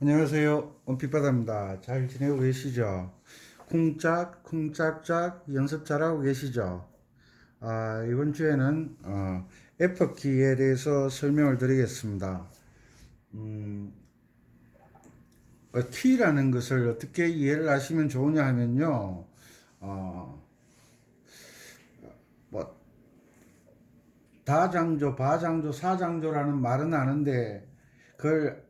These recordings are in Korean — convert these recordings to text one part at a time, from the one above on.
안녕하세요. 원빛바다입니다. 잘 지내고 계시죠? 쿵짝쿵짝짝 연습 잘하고 계시죠? 이번 주에는 F키에 대해서 설명을 드리겠습니다. 음, 키라는 것을 어떻게 이해를 하시면 좋으냐 하면요. 어, 뭐 다장조, 바장조, 사장조라는 말은 아는데 그걸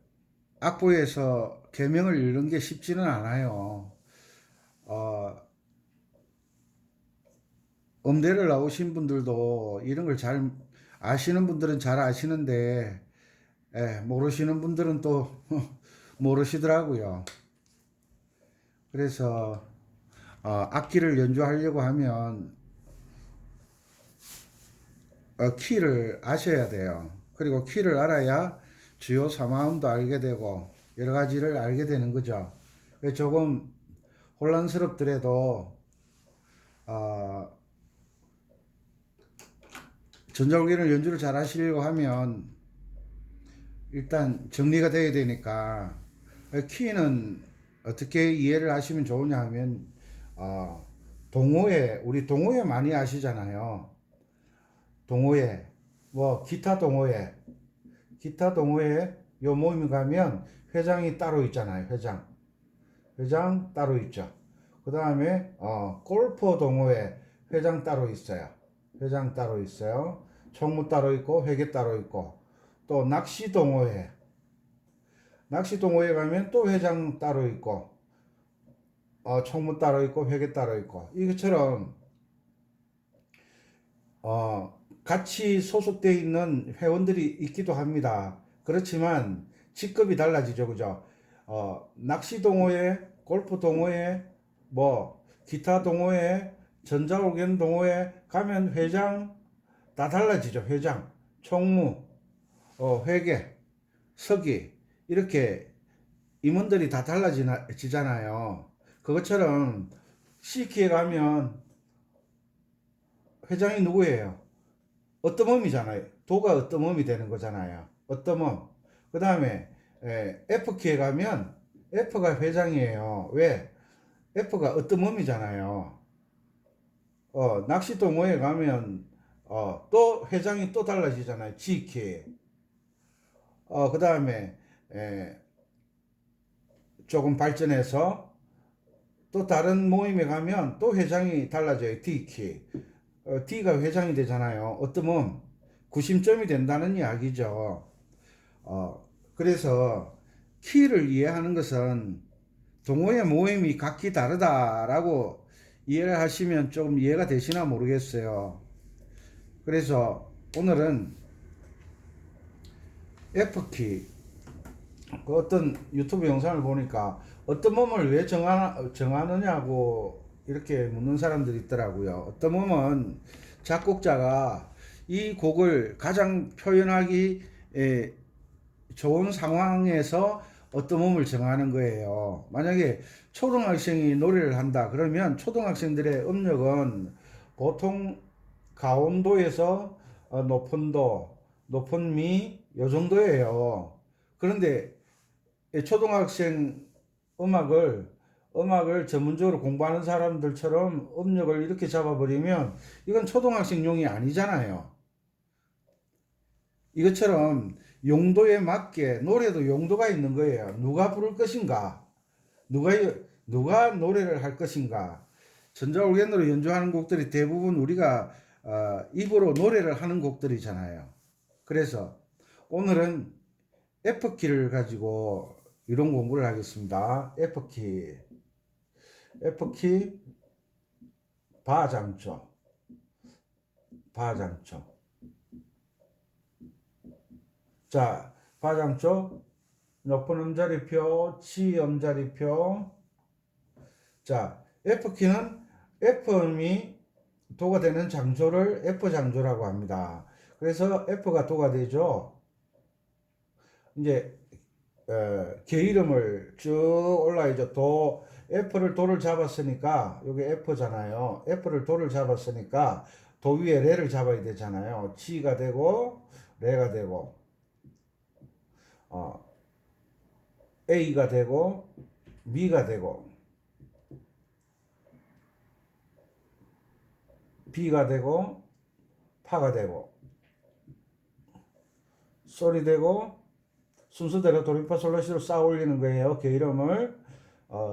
악보에서 개명을 이루는 게 쉽지는 않아요. 어, 음대를 나오신 분들도 이런 걸 잘 아시는 분들은 잘 아시는데, 모르시는 분들은 또 모르시더라고요. 그래서 악기를 연주하려고 하면 키를 아셔야 돼요. 그리고 키를 알아야 주요 3화음도 알게 되고 여러 가지를 알게 되는 거죠. 조금 혼란스럽더라도 어, 전자올기는 연주를 잘 하시려고 하면 일단 정리가 돼야 되니까 키는 어떻게 이해를 하시면 좋으냐 하면 동호회 우리 동호회 많이 아시잖아요. 동호회 뭐 기타 동호회 요 모임 가면 회장이 따로 있잖아요. 회장 따로 있죠. 그 다음에 골프 동호회 회장 따로 있어요. 회장 따로 있어요. 총무 따로 있고 회계 따로 있고 또 낚시 동호회 가면 또 회장 따로 있고 총무 따로 있고 회계 따로 있고 이것처럼 같이 소속되어 있는 회원들이 있기도 합니다. 그렇지만 직급이 달라지죠, 그죠? 낚시 동호회, 골프 동호회, 뭐 기타 동호회, 전자올겐 동호회 가면 회장 다 달라지죠. 회장, 총무, 회계, 서기 이렇게 임원들이 다 달라지잖아요. 그것처럼 C키에 가면 회장이 누구예요? 어떠mom이잖아요. 도가 어떠mom이 되는 거잖아요. 어떠mom. 그 다음에 F키에 가면 F가 회장이에요. 왜? F가 어떠mom이잖아요. 낚시 동호회 가면 또 회장이 또 달라지잖아요. G키. 그 다음에 조금 발전해서 또 다른 모임에 가면 또 회장이 달라져요. D키. D가 회장이 되잖아요. 어떠면 구심점이 된다는 이야기죠. 그래서 키를 이해하는 것은 동호회 모임이 각기 다르다라고 이해를 하시면 좀 이해가 되시나 모르겠어요. 그래서 오늘은 F키, 그 어떤 유튜브 영상을 보니까 어떤 몸을 왜 정하느냐고 이렇게 묻는 사람들이 있더라고요. 어떤 몸은 작곡자가 이 곡을 가장 표현하기 좋은 상황에서 어떤 몸을 정하는 거예요. 만약에 초등학생이 노래를 한다 그러면 초등학생들의 음역은 보통 가온도에서 높은 도, 높은 미, 요 정도예요. 그런데 초등학생 음악을 전문적으로 공부하는 사람들처럼 음역을 이렇게 잡아버리면 이건 초등학생용이 아니잖아요. 이것처럼 용도에 맞게 노래도 용도가 있는 거예요. 누가 부를 것인가? 누가 누가 노래를 할 것인가? 전자올겐으로 연주하는 곡들이 대부분 우리가 입으로 노래를 하는 곡들이잖아요. 그래서 오늘은 F키를 가지고 이론 공부를 하겠습니다. F키 바장조, 바장조. 자, 바장조 높은 음자리표, 치 음자리표. 자, F키는 F음이 도가 되는 장조를 F장조라고 합니다. 그래서 F가 도가 되죠. 이제 개 이름을 쭉 올라야죠. F를 도를 잡았으니까 여기 F잖아요. F를 도를 잡았으니까 도 위에 레를 잡아야 되잖아요. 치가 되고 레가 되고 A가 되고 B가 되고 B가 되고 파가 되고 솔이 되고 순서대로 도리파 솔라시로 쌓아 올리는 거예요. 그 이름을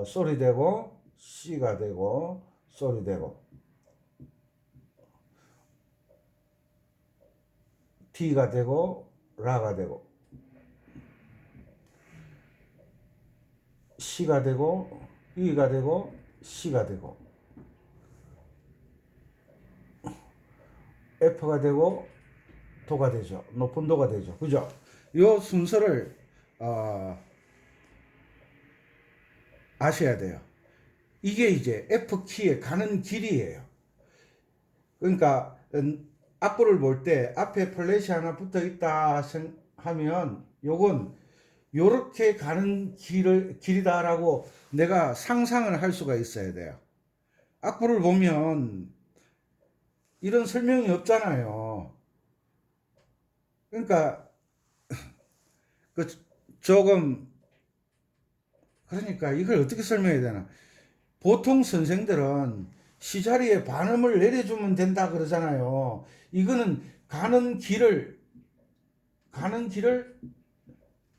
솔이 되고 C가 되고 솔이 되고 T가 되고 라가 되고 C가 되고 E가 되고 C가 되고 F가 되고 도가 되죠. 높은 도가 되죠. 그죠? 요 순서를 아셔야 돼요. 이게 이제 F키에 가는 길이에요. 그러니까 악보를 볼 때 앞에 플랫이 하나 붙어 있다 하면 요건 요렇게 가는 길이다라고 내가 상상을 할 수가 있어야 돼요. 악보를 보면 이런 설명이 없잖아요. 그러니까 그 조금 그러니까 이걸 어떻게 설명해야 되나? 보통 선생들은 시자리에 반음을 내려주면 된다 그러잖아요. 이거는 가는 길을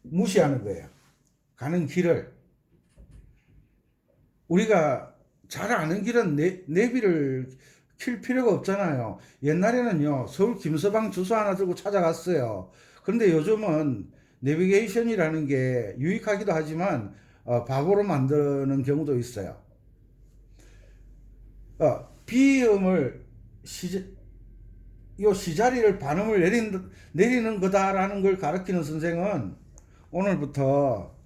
무시하는 거예요. 가는 길을 우리가 잘 아는 길은 내비를 킬 필요가 없잖아요. 옛날에는요 서울 김서방 주소 하나 들고 찾아갔어요. 그런데 요즘은 내비게이션이라는 게 유익하기도 하지만 바보로 만드는 경우도 있어요. 비음을 요 시자리를 반음을 내리는 거다라는 걸 가르치는 선생은 오늘부터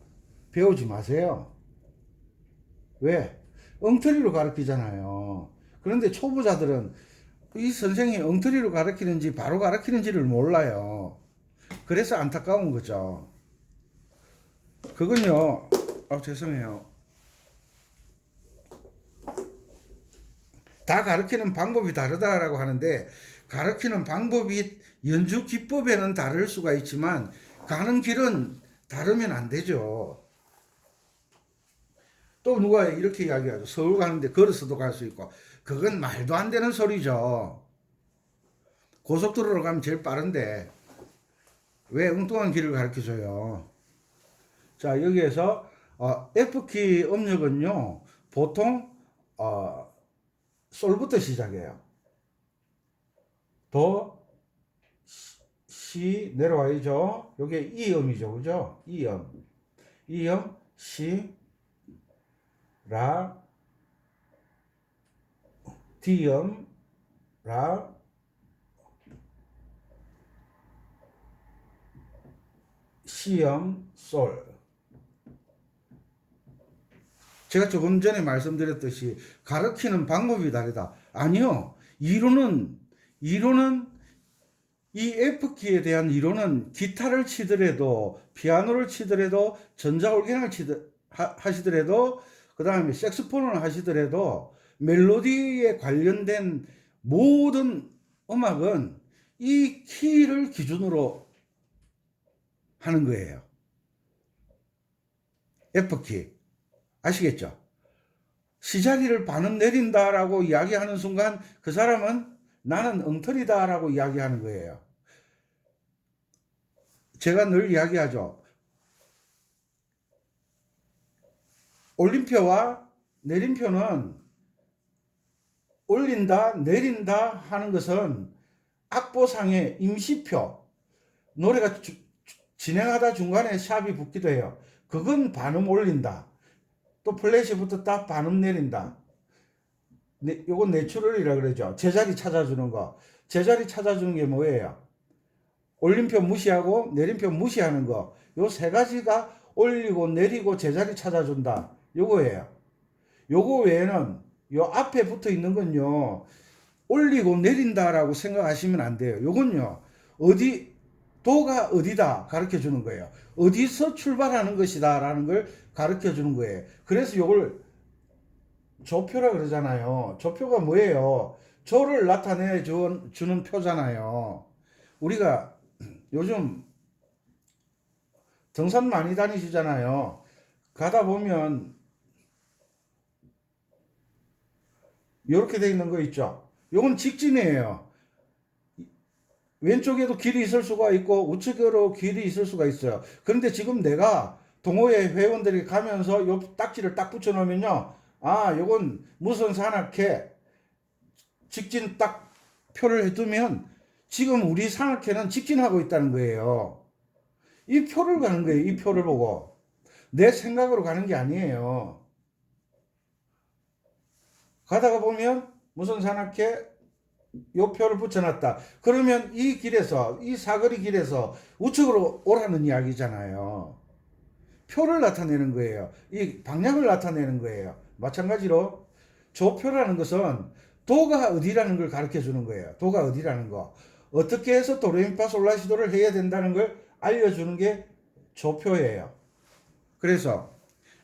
배우지 마세요. 왜? 엉터리로 가르치잖아요. 그런데 초보자들은 이 선생이 엉터리로 가르치는지 바로 가르치는지를 몰라요. 그래서 안타까운 거죠. 그건요, 죄송해요. 다 가르치는 방법이 다르다라고 하는데, 가르치는 방법이 연주 기법에는 다를 수가 있지만, 가는 길은 다르면 안 되죠. 또 누가 이렇게 이야기하죠. 서울 가는데 걸어서도 갈 수 있고. 그건 말도 안 되는 소리죠. 고속도로로 가면 제일 빠른데 왜 엉뚱한 길을 가르쳐줘요. 자, 여기에서 F키 음력은요. 보통 솔부터 시작해요. 도, 시 내려와야죠. 요게 E음이죠. 그죠? E음. E음, 시, 라, D음, 라, C음, 솔. 제가 조금 전에 말씀드렸듯이 가르치는 방법이 다르다. 아니요. 이론은 이 F키에 대한 이론은 기타를 치더라도 피아노를 치더라도 전자올갱을 하시더라도 그 다음에 색소폰을 하시더라도 멜로디에 관련된 모든 음악은 이 키를 기준으로 하는 거예요. F키. 아시겠죠? 시자리를 반음 내린다라고 이야기하는 순간 그 사람은 나는 엉터리다라고 이야기하는 거예요. 제가 늘 이야기하죠. 올림표와 내림표는 올린다, 내린다 하는 것은 악보상의 임시표, 노래가 진행하다 중간에 샵이 붙기도 해요. 그건 반음 올린다. 또 플래시 붙었다 반음 내린다. 요건 내추럴이라 그러죠. 제자리 찾아주는 거. 제자리 찾아주는 게 뭐예요? 올림표 무시하고 내림표 무시하는 거. 요 세 가지가 올리고 내리고 제자리 찾아준다. 요거예요. 요거 외에는 요 앞에 붙어 있는 건요. 올리고 내린다라고 생각하시면 안 돼요. 요건요. 도가 어디다 가르쳐 주는 거예요. 어디서 출발하는 것이다 라는 걸 가르쳐 주는 거예요. 그래서 요걸 조표라 그러잖아요. 조표가 뭐예요? 조를 나타내 주는 표잖아요. 우리가 요즘 등산 많이 다니시잖아요. 가다 보면 이렇게 돼 있는 거 있죠. 요건 직진이에요. 왼쪽에도 길이 있을 수가 있고 우측으로 길이 있을 수가 있어요. 그런데 지금 내가 동호회 회원들이 가면서 요 딱지를 딱 붙여 놓으면요, 아 요건 무슨 산악회 직진 딱 표를 해두면 지금 우리 산악회는 직진하고 있다는 거예요. 이 표를 가는 거예요. 이 표를 보고 내 생각으로 가는 게 아니에요. 가다가 보면 무슨 산악회 요 표를 붙여놨다. 그러면 이 길에서, 이 사거리 길에서 우측으로 오라는 이야기잖아요. 표를 나타내는 거예요. 이 방향을 나타내는 거예요. 마찬가지로 조표라는 것은 도가 어디라는 걸 가르쳐 주는 거예요. 도가 어디라는 거. 어떻게 해서 도레미파솔라시도를 해야 된다는 걸 알려주는 게 조표예요. 그래서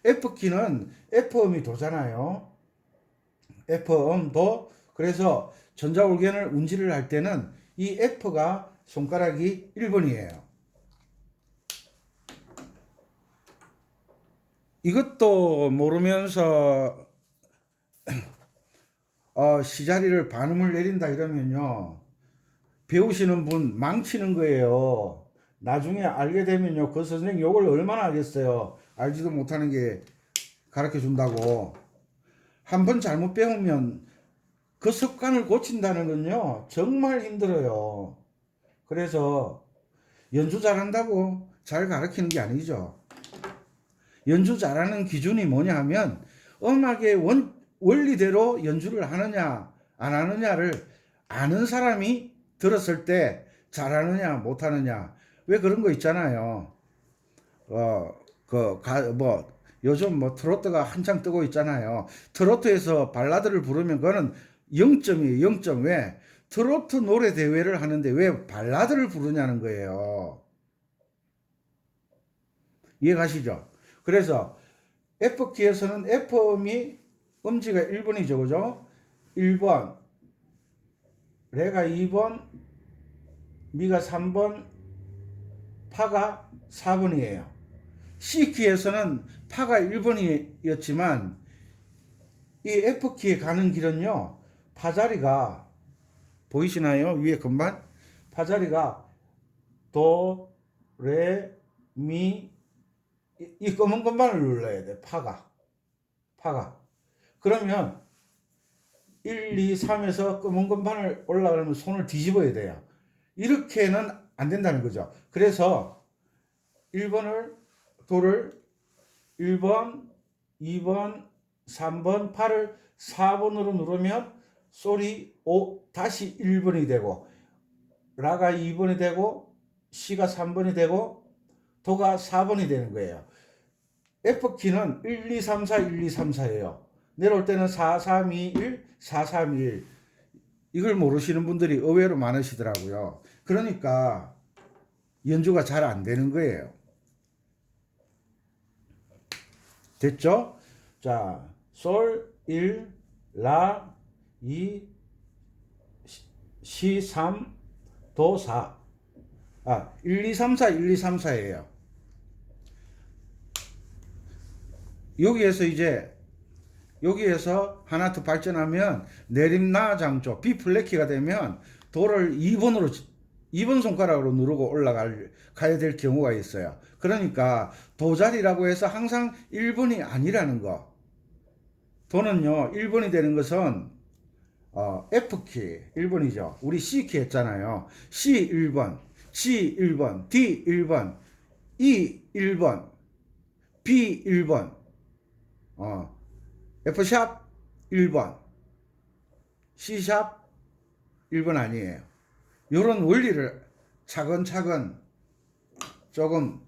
F키는 F음이 도잖아요. F음 도. 그래서 전자올겐을 운지를 할 때는 이 F가 손가락이 1번이에요. 이것도 모르면서 시자리를 반음을 내린다 이러면요, 배우시는 분 망치는 거예요. 나중에 알게 되면요, 그 선생님 욕을 얼마나 하겠어요. 알지도 못하는 게 가르쳐 준다고. 한번 잘못 배우면 그 습관을 고친다는 건요, 정말 힘들어요. 그래서 연주 잘한다고 잘 가르치는 게 아니죠. 연주 잘하는 기준이 뭐냐 하면 음악의 원리대로 연주를 하느냐 안 하느냐를 아는 사람이 들었을 때 잘하느냐 못하느냐. 왜 그런 거 있잖아요. 요즘 뭐 트로트가 한창 뜨고 있잖아요. 트로트에서 발라드를 부르면 그거는 0점이에요. 0점. 왜? 트로트 노래 대회를 하는데 왜 발라드를 부르냐는 거예요. 이해 가시죠? 그래서 F키에서는 F음이 음지가 1번이죠. 그죠? 1번, 레가 2번, 미가 3번, 파가 4번이에요. C키에서는 파가 1번이었지만 이 F키에 가는 길은요, 파자리가 보이시나요? 위에 건반? 파자리가 도, 레, 미, 이 검은 건반을 눌러야 돼. 파가. 그러면 1, 2, 3에서 검은 건반을 올라가려면 손을 뒤집어야 돼요. 이렇게는 안 된다는 거죠. 그래서 1번을 도를 1번, 2번, 3번, 파를 4번으로 누르면 솔이 다시 1번이 되고, 라가 2번이 되고, C가 3번이 되고, 도가 4번이 되는 거예요. F키는 1, 2, 3, 4, 1, 2, 3, 4예요. 내려올 때는 4, 3, 2, 1, 4, 3, 2, 1. 이걸 모르시는 분들이 의외로 많으시더라고요. 그러니까 연주가 잘 안 되는 거예요. 됐죠? 자, 솔 1, 라 2, 시 3, 도 4. 1, 2, 3, 4, 1, 2, 3, 4예요. 여기에서 하나 더 발전하면 내림나 장조 B 플랫키가 되면 도를 2번 손가락으로 누르고 가야 될 경우가 있어요. 그러니까 도자리라고 해서 항상 1번이 아니라는 거. 도는요, 1번이 되는 것은 F키 1번이죠. 우리 C키 했잖아요. C 1번, G 1번, D 1번, E 1번, B 1번, F샵 1번, C샵 1번 아니에요. 이런 원리를 차근차근 조금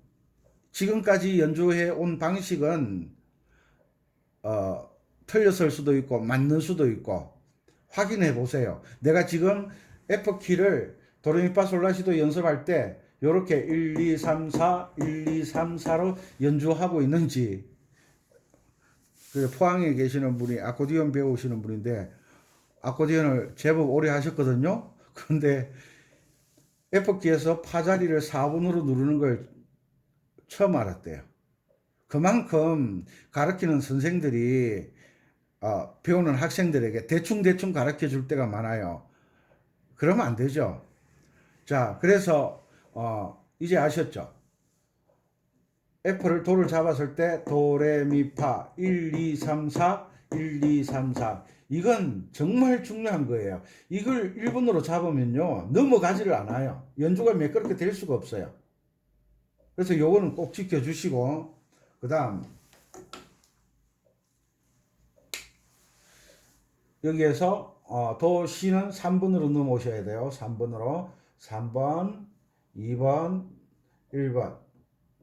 지금까지 연주해 온 방식은 틀렸을 수도 있고 맞는 수도 있고 확인해 보세요. 내가 지금 F키를 도레미파솔라시도 연습할 때 이렇게 1, 2, 3, 4, 1, 2, 3, 4로 연주하고 있는지. 포항에 계시는 분이 아코디언 배우시는 분인데 아코디언을 제법 오래 하셨거든요. 그런데 F키에서 파자리를 4번으로 누르는 걸 처음 알았대요. 그만큼 가르치는 선생들이 배우는 학생들에게 대충 가르쳐 줄 때가 많아요. 그러면 안 되죠. 자, 그래서 이제 아셨죠? F를 도를 잡았을 때 도레미파 1, 2, 3, 4 1, 2, 3, 4 이건 정말 중요한 거예요. 이걸 1번으로 잡으면요 넘어가지를 않아요. 연주가 매끄럽게 될 수가 없어요. 그래서 요거는 꼭 지켜주시고 그 다음 여기에서 도 C는 3번으로 넘어오셔야 돼요. 3번으로 3번 2번 1번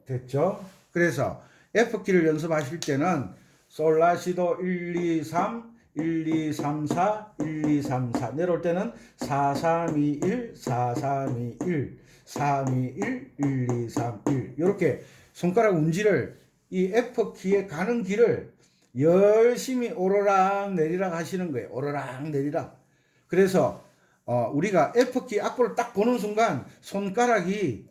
됐죠? 그래서 F키를 연습하실 때는 솔라시도 1, 2, 3, 1, 2, 3, 4, 1, 2, 3, 4 내려올 때는 4, 3, 2, 1, 4, 3, 2, 1, 3, 2, 1, 1, 2, 3, 1 이렇게 손가락 운지를 이 F키에 가는 길을 열심히 오르락 내리락 하시는 거예요. 오르락 내리락. 그래서 우리가 F키 악보를 딱 보는 순간 손가락이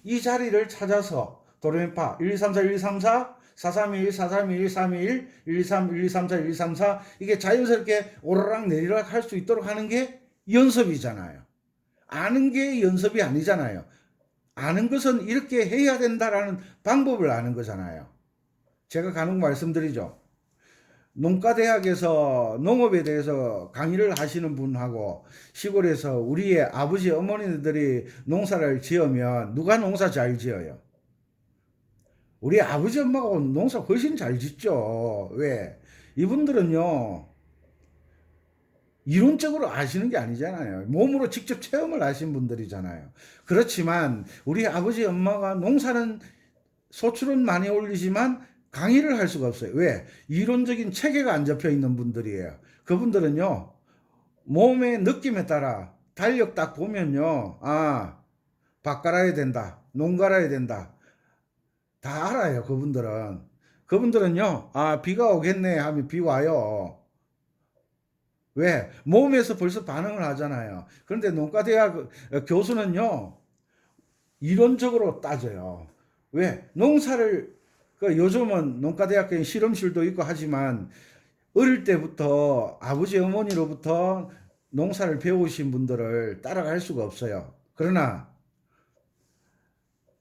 이 자리를 찾아서 도레미파 1, 2, 3, 4, 1, 2, 3, 4 4, 3, 2, 1, 4, 3, 2, 1, 3, 2, 1, 1, 2, 3, 1, 2, 3, 4, 1, 2, 3, 4 이게 자연스럽게 오르락 내리락 할 수 있도록 하는 게 연습이잖아요. 아는 게 연습이 아니잖아요. 아는 것은 이렇게 해야 된다라는 방법을 아는 거잖아요. 제가 간혹 말씀드리죠. 농가대학에서 농업에 대해서 강의를 하시는 분하고 시골에서 우리의 아버지 어머니들이 농사를 지으면 누가 농사 잘 지어요? 우리 아버지 엄마가 농사 훨씬 잘 짓죠. 왜? 이분들은요 이론적으로 아시는 게 아니잖아요. 몸으로 직접 체험을 하신 분들이잖아요. 그렇지만 우리 아버지 엄마가 농사는 소출은 많이 올리지만 강의를 할 수가 없어요. 왜? 이론적인 체계가 안 잡혀 있는 분들이에요. 그분들은요, 몸의 느낌에 따라 달력 딱 보면요, 밭 갈아야 된다, 농 갈아야 된다. 다 알아요, 그분들은. 그분들은요, 비가 오겠네 하면 비 와요. 왜? 몸에서 벌써 반응을 하잖아요. 그런데 농가대학 교수는요, 이론적으로 따져요. 왜? 농사를 요즘은 농가대학교에 실험실도 있고 하지만 어릴 때부터 아버지 어머니로부터 농사를 배우신 분들을 따라갈 수가 없어요. 그러나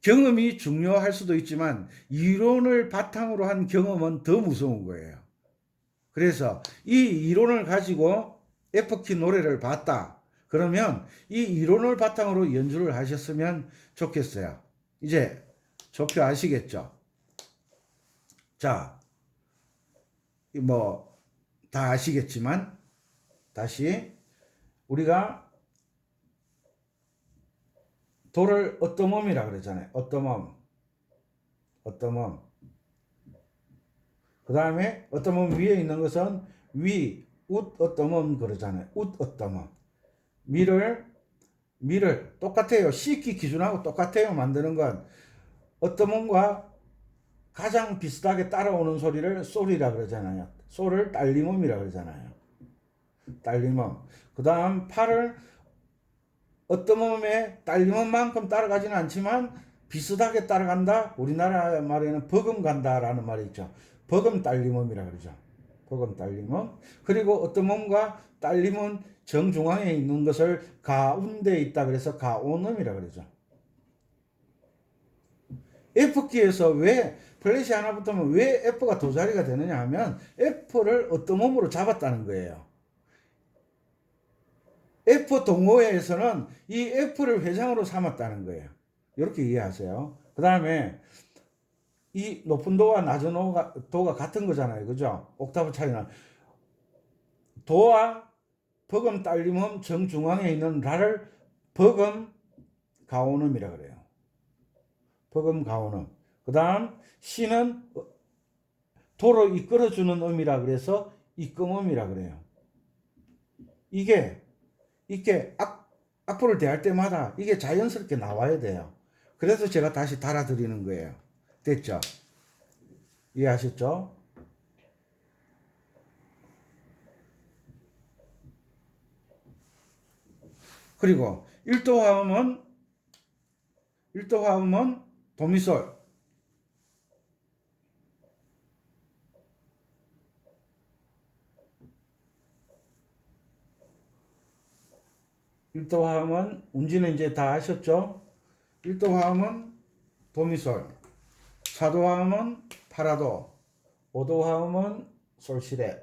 경험이 중요할 수도 있지만 이론을 바탕으로 한 경험은 더 무서운 거예요. 그래서 이 이론을 가지고 F키 노래를 봤다. 그러면 이 이론을 바탕으로 연주를 하셨으면 좋겠어요. 이제 조표 아시겠죠? 자, 뭐 다 아시겠지만 다시 우리가 도를 어떠멈이라 그러잖아요. 어떠멈. 그 다음에 어떠멈 위에 있는 것은 웃 어떠멈 그러잖아요. 웃 어떠멈. 미를 똑같아요. C키 기준하고 똑같아요. 만드는 건 어떠멈과 가장 비슷하게 따라오는 소리를 솔이라 그러잖아요. 솔을 딸림음이라 그러잖아요. 딸림음. 그 다음 파를 어떤 몸에 딸림음만큼 따라가지는 않지만 비슷하게 따라간다. 우리나라 말에는 버금간다라는 말이 있죠. 버금 딸림음이라 그러죠. 버금 딸림음. 그리고 어떤 몸과 딸림은 정중앙에 있는 것을 가운데 있다 그래서 가온음이라 그러죠. F키에서 왜 플랫이 하나 붙으면 왜 F가 두 자리가 되느냐 하면 F를 어떤 몸으로 잡았다는 거예요. F 동호회에서는 이 F를 회장으로 삼았다는 거예요. 이렇게 이해하세요. 그 다음에 이 높은 도와 낮은 도가 같은 거잖아요. 그죠? 옥타브 차이는. 도와 버금 딸림음 정중앙에 있는 라를 버금 가온음이라 그래요. 버금 가온음. 그 다음 C는 도로 이끌어주는 음이라 그래서 이끔음이라 그래요. 이게 악보를 대할 때마다 이게 자연스럽게 나와야 돼요. 그래서 제가 다시 달아드리는 거예요. 됐죠? 이해하셨죠? 그리고 1도 화음은 도미솔. 1도 화음은 운지는 이제 다 하셨죠? 1도 화음은 도미솔, 4도 화음은 파라도, 5도 화음은 솔시레.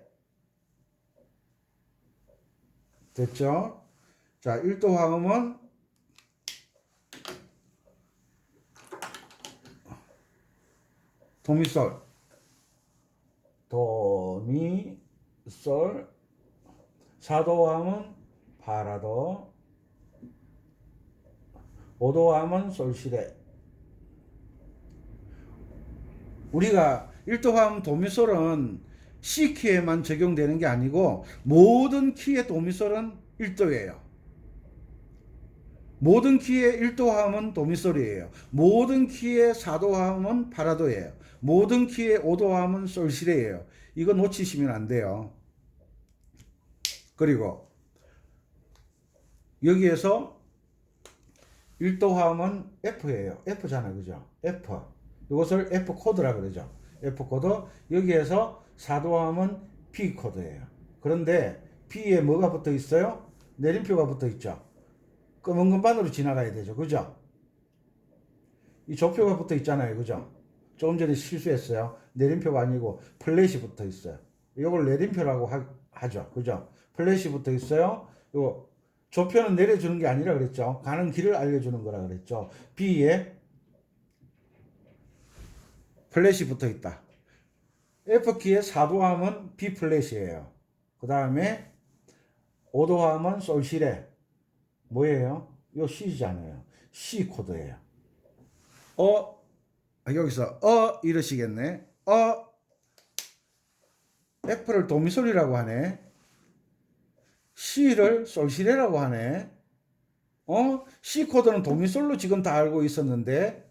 됐죠? 자, 1도 화음은 도미솔, 도미솔, 4도 화음은 파라도, 5도 화음은 솔시레. 우리가 1도 화음 도미솔은 C키에만 적용되는 게 아니고 모든 키의 도미솔은 1도예요. 모든 키의 1도 화음은 도미솔이에요. 모든 키의 4도 화음은 파라도예요. 모든 키의 5도 화음은 솔시레예요. 이거 놓치시면 안 돼요. 그리고 여기에서 1도 화음은 F예요. F잖아요. 그죠? F. 이것을 F 코드라 그러죠. F 코드. 여기에서 4도 화음은 B 코드예요. 그런데 B에 뭐가 붙어 있어요? 내림표가 붙어 있죠. 검은 건반으로 지나가야 되죠. 그죠? 이 조표가 붙어 있잖아요. 그죠? 조금 전에 실수했어요. 내림표가 아니고 플랫이 붙어 있어요. 이걸 내림표라고 하죠. 그죠? 플랫이 붙어 있어요. 요 조표는 내려주는 게 아니라 그랬죠. 가는 길을 알려주는 거라 그랬죠. B에 플랫이 붙어 있다. F키의 4도 화음은 B 플랫이에요. 그 다음에 5도 화음은 솔시레. 뭐예요? 요 C잖아요. C 코드예요. 여기서 이러시겠네. F를 도미솔이라고 하네. C를 솔시레라고 하네. C 코드는 도미솔로 지금 다 알고 있었는데,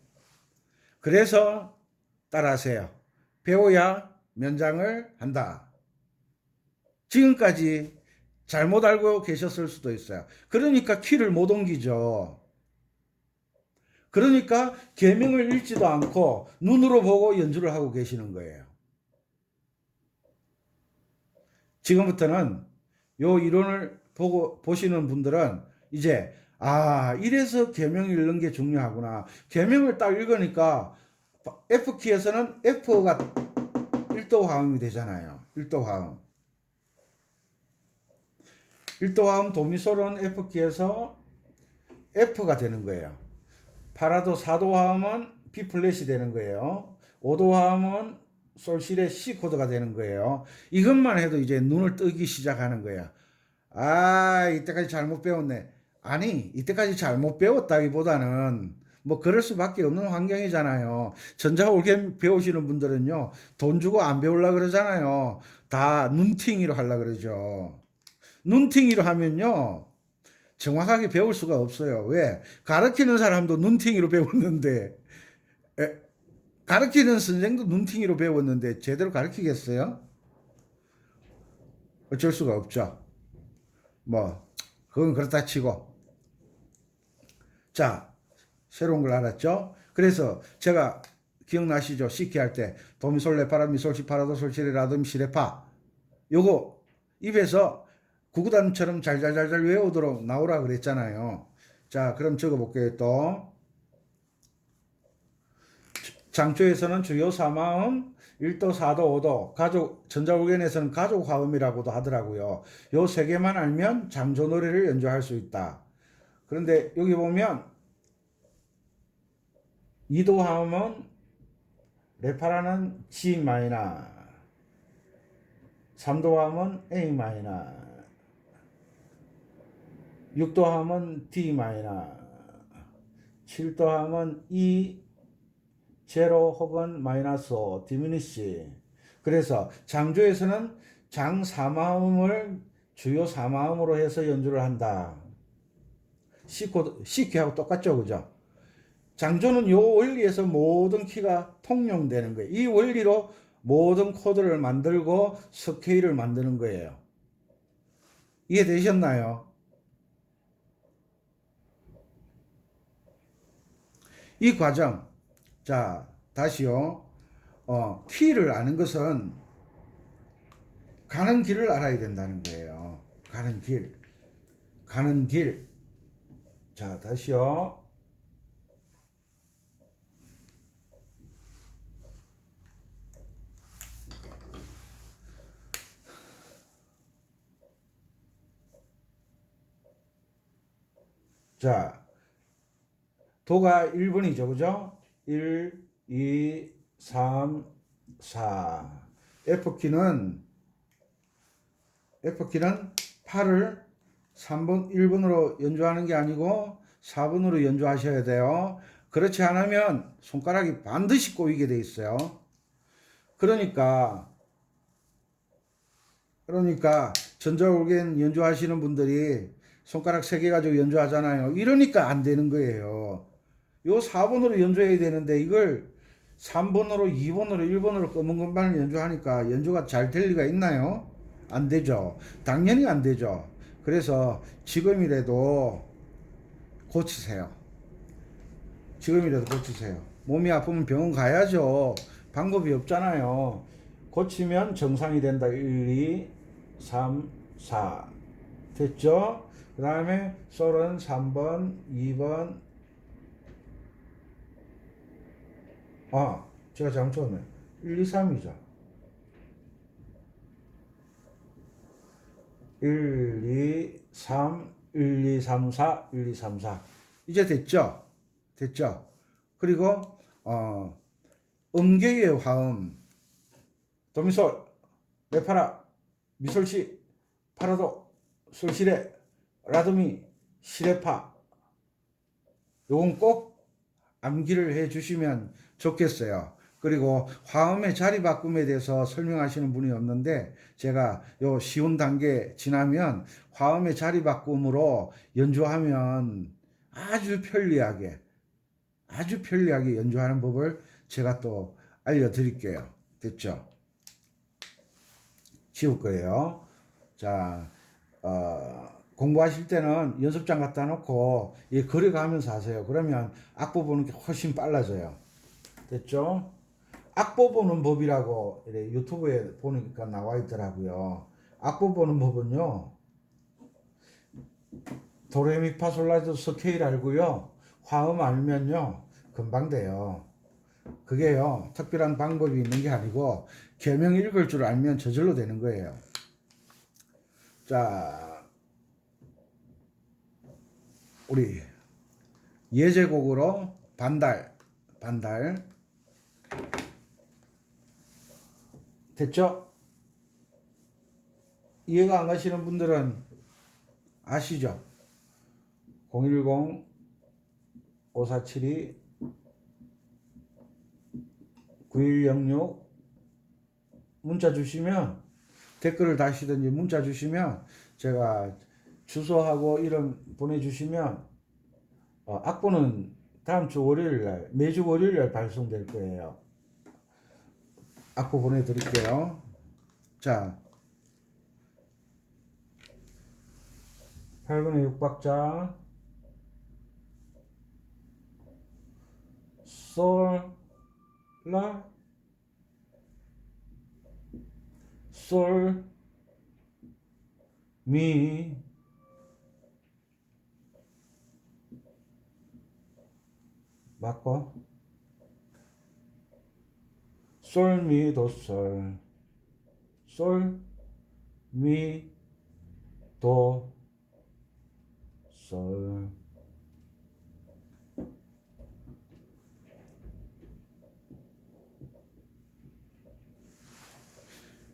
그래서 따라하세요. 배워야 면장을 한다. 지금까지 잘못 알고 계셨을 수도 있어요. 그러니까 키를 못 옮기죠. 그러니까 계명을 읽지도 않고 눈으로 보고 연주를 하고 계시는 거예요. 지금부터는 요 이론을 보시는 분들은 이제 이래서 계명 읽는 게 중요하구나. 계명을 딱 읽으니까 F키에서는 F가 1도 화음이 되잖아요. 1도 화음. 1도 화음 도미솔은 F키에서 F가 되는 거예요. 파라도 4도 화음은 B 플랫이 되는 거예요. 5도 화음은 솔실의 C 코드가 되는 거예요. 이것만 해도 이제 눈을 뜨기 시작하는 거야. 이때까지 잘못 배웠네. 아니, 이때까지 잘못 배웠다기보다는 뭐 그럴 수밖에 없는 환경이잖아요. 전자올겜 배우시는 분들은요, 돈 주고 안 배우려고 그러잖아요. 다 눈팅이로 하려고 그러죠. 눈팅이로 하면요, 정확하게 배울 수가 없어요. 왜? 가르치는 사람도 눈팅이로 배웠는데, 가르치는 선생도 눈팅이로 배웠는데, 제대로 가르치겠어요? 어쩔 수가 없죠. 그건 그렇다 치고. 자, 새로운 걸 알았죠? 그래서 제가 기억나시죠? 시키 할 때, 도미솔, 레파라, 미솔, 시파라도, 솔시레, 라도, 시레파. 요거 입에서 구구단처럼 잘잘잘잘 외우도록 나오라 그랬잖아요. 자, 그럼 적어볼게요. 또 장초에서는 주요 4마음 1도, 4도, 5도 전자올겐에서는 가족 화음이라고도 하더라고요. 요 세 개만 알면 장조 노래를 연주할 수 있다. 그런데 여기 보면 2도 화음은 레파라는 G 마이너, 3도 화음은 A 마이너, 6도 화음은 D 마이너, 7도 화음은 E 제로 혹은 마이너스 5, 디미니시. 그래서 장조에서는 장 4마음을 주요 4마음으로 해서 연주를 한다. C키하고 똑같죠, 그죠? 장조는 요 원리에서 모든 키가 통용되는 거예요. 이 원리로 모든 코드를 만들고 스케일을 만드는 거예요. 이해되셨나요? 이 과정, 자, 다시요. 키를 아는 것은 가는 길을 알아야 된다는 거예요. 가는 길. 가는 길. 자, 다시요. 자, 도가 1번이죠. 그죠? 1, 2, 3, 4. F키는 8을 3번, 1번으로 연주하는 게 아니고 4번으로 연주하셔야 돼요. 그렇지 않으면 손가락이 반드시 꼬이게 돼 있어요. 그러니까 전자올겐 연주하시는 분들이 손가락 3개 가지고 연주하잖아요. 이러니까 안 되는 거예요. 요 4번으로 연주해야 되는데 이걸 3번으로, 2번으로, 1번으로 검은 건반을 연주하니까 연주가 잘 될 리가 있나요? 안 되죠. 당연히 안 되죠. 그래서 지금이라도 고치세요. 지금이라도 고치세요. 몸이 아프면 병원 가야죠. 방법이 없잖아요. 고치면 정상이 된다. 1, 2, 3, 4. 됐죠? 그 다음에 솔은 3번, 2번. 제가 잘못 쳤네. 1, 2, 3이죠. 1, 2, 3, 1, 2, 3, 4, 1, 2, 3, 4. 이제 됐죠? 됐죠? 그리고, 음계의 화음. 도미솔, 레파라, 미솔시, 파라도, 솔시레, 라도미, 시레파. 요건 꼭 암기를 해 주시면 좋겠어요. 그리고 화음의 자리 바꿈에 대해서 설명하시는 분이 없는데 제가 요 쉬운 단계 지나면 화음의 자리 바꿈으로 연주하면 아주 편리하게 연주하는 법을 제가 또 알려드릴게요. 됐죠? 지울 거예요. 자, 공부하실 때는 연습장 갖다 놓고 그려가면서 하세요. 그러면 악보 보는 게 훨씬 빨라져요. 됐죠? 악보 보는 법이라고 유튜브에 보니까 나와 있더라고요. 악보 보는 법은요. 도레미파솔라도 스케일 알고요. 화음 알면요. 금방 돼요. 그게요. 특별한 방법이 있는 게 아니고 계명 읽을 줄 알면 저절로 되는 거예요. 자, 우리 예제곡으로 반달 됐죠? 이해가 안 가시는 분들은 아시죠? 010-5472-9106 문자 주시면 댓글을 다시든지 문자 주시면 제가 주소하고 이름 보내주시면 악보는 다음 주 월요일날 매주 월요일날 발송될 거예요. 악보 보내드릴게요. 자, 8분의 6박자 솔, 라, 솔, 미, 맞고 솔, 미, 도, 솔, 솔, 미, 도, 솔.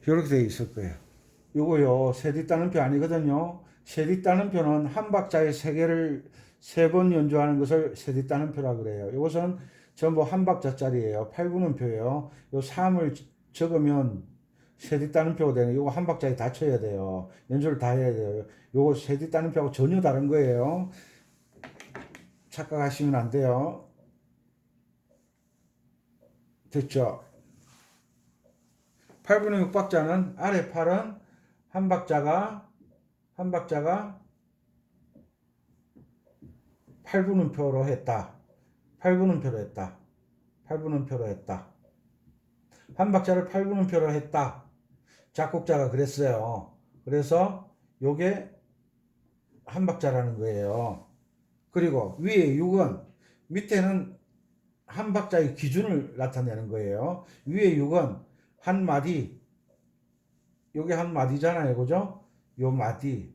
이렇게 되어 있을 거예요. 요거요, 세디 따는표 아니거든요. 세디 따는표는 한 박자에 3개를 3번 연주하는 것을 세디 따는표라 그래요. 이것은 전부 한 박자짜리예요. 8분음표예요. 요 3을 적으면 세디 따는표가 되는 요거 한 박자에 다 쳐야 돼요. 연주를 다 해야 돼요. 요거 세디 따는표하고 전혀 다른 거예요. 착각하시면 안 돼요. 됐죠? 8분의 6박자는 아래 8은 한 박자가 8분음표로 했다. 8분음표로 했다. 8분음표로 했다. 한 박자를 8분음표로 했다. 작곡자가 그랬어요. 그래서 요게 한 박자라는 거예요. 그리고 위에 6은 밑에는 한 박자의 기준을 나타내는 거예요. 위에 6은 한 마디, 요게 한 마디잖아요. 그죠? 요 마디,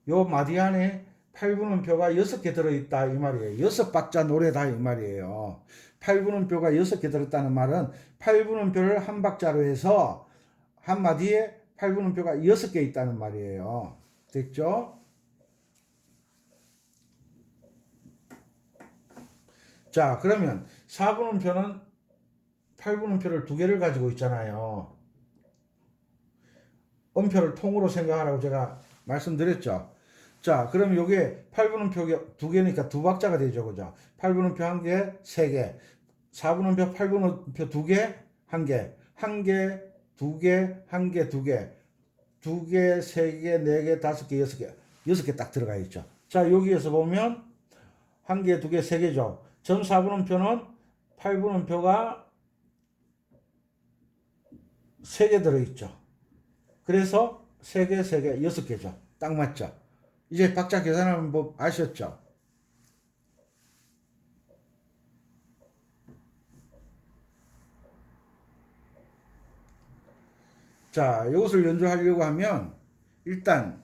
요 마디 안에 8분음표가 6개 들어있다 이 말이에요. 6박자 노래다 이 말이에요. 8분음표가 6개 들었다는 말은 8분음표를 한 박자로 해서 한 마디에 8분음표가 6개 있다는 말이에요. 됐죠? 자, 그러면 4분음표는 8분음표를 두 개를 가지고 있잖아요. 음표를 통으로 생각하라고 제가 말씀드렸죠. 자, 그럼 요게 8분음표 두 개니까 두 박자가 되죠. 그죠? 8분음표 한 개, 세 개. 4분음표, 8분음표 두 개, 한 개. 한 개, 두 개, 한 개, 두 개. 두 개, 세 개, 네 개, 다섯 개, 여섯 개. 6개 딱 들어가 있죠. 자, 여기에서 보면 한 개, 두 개, 세 개죠. 전 4분음표는 8분음표가 세 개 들어있죠. 그래서 세 개, 세 개, 6개죠. 딱 맞죠. 이제 박자 계산하는 법 아셨죠? 자, 이것을 연주하려고 하면 일단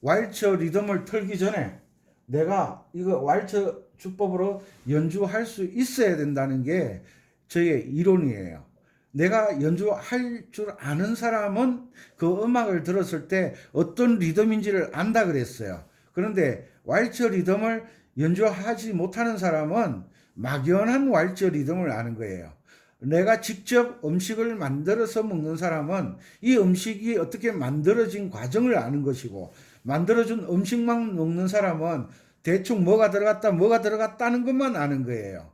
왈츠 리듬을 틀기 전에 내가 이거 왈츠 주법으로 연주할 수 있어야 된다는 게 저의 이론이에요. 내가 연주할 줄 아는 사람은 그 음악을 들었을 때 어떤 리듬인지를 안다 그랬어요. 그런데 왈츠 리듬을 연주하지 못하는 사람은 막연한 왈츠 리듬을 아는 거예요. 내가 직접 음식을 만들어서 먹는 사람은 이 음식이 어떻게 만들어진 과정을 아는 것이고, 만들어준 음식만 먹는 사람은 대충 뭐가 들어갔다는 것만 아는 거예요.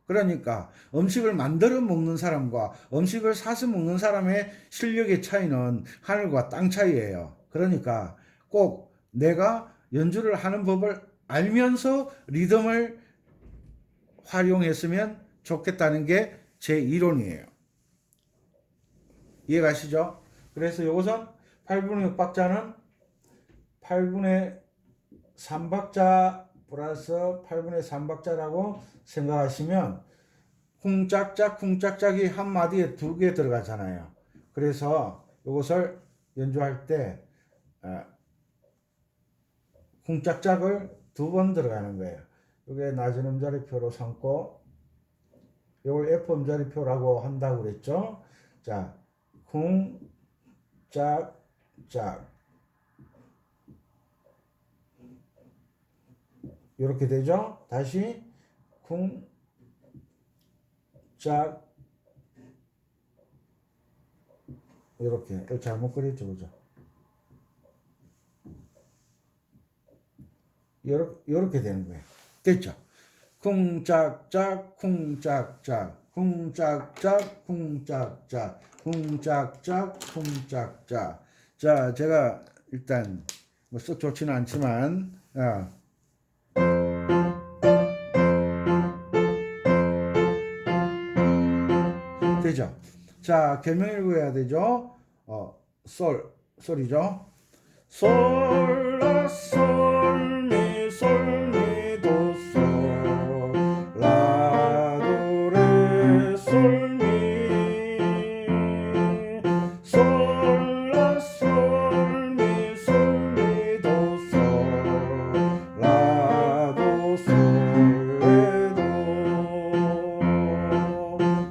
그러니까 음식을 만들어 먹는 사람과 음식을 사서 먹는 사람의 실력의 차이는 하늘과 땅 차이예요. 그러니까 꼭 내가 연주를 하는 법을 알면서 리듬을 활용했으면 좋겠다는 게 제 이론이에요. 이해가시죠? 그래서 이것은 8분의 6박자는 8분의 3박자 플러스 8분의 3박자라고 생각하시면 쿵짝짝 쿵짝짝이 한 마디에 두 개 들어가잖아요. 그래서 이것을 연주할 때 쿵짝짝을 두 번 들어가는 거예요. 이게 낮은 음자리표로 삼고 이걸 F 음자리표라고 한다고 그랬죠. 자, 쿵짝짝 이렇게 되죠. 다시 쿵짝 이렇게 잘못 그렸죠, 그죠? 이렇게 되는 거예요. 됐죠? 쿵짝짝 쿵짝짝 쿵짝짝 쿵짝짝 쿵짝짝 쿵짝짝. 자, 제가 일단 뭐 썩 좋지는 않지만 되죠? 자, 개명 읽어야 되죠? 솔이죠? 솔, 라, 솔, 미, 솔, 미, 도, 솔, 라, 도, 레, 솔, 미, 솔, 라, 솔, 미, 솔, 미, 도, 솔, 라, 도, 솔, 레, 도.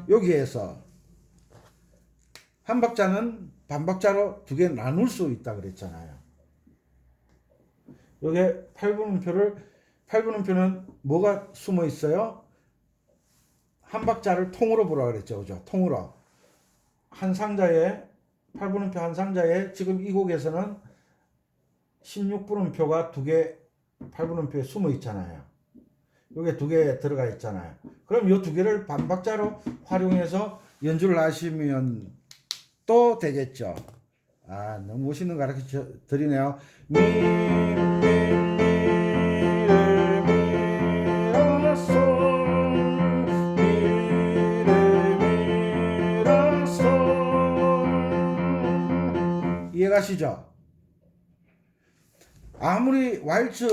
여기에서 한 박자는 반박자로 두 개 나눌 수 있다 그랬잖아요. 여기에 8분음표는 뭐가 숨어 있어요? 한 박자를 통으로 보라 그랬죠. 그죠? 통으로. 한 상자에, 8분음표 한 상자에 지금 이 곡에서는 16분음표가 두 개 8분음표에 숨어 있잖아요. 여기에 두 개 들어가 있잖아요. 그럼 이 두 개를 반박자로 활용해서 연주를 하시면 또 되겠죠. 아, 너무 멋있는 거 가르쳐 드리네요. 미, 미, 미, 레, 미, 라, 솔, 미, 레, 미, 라, 솔. 이해가시죠? 아무리 왈츠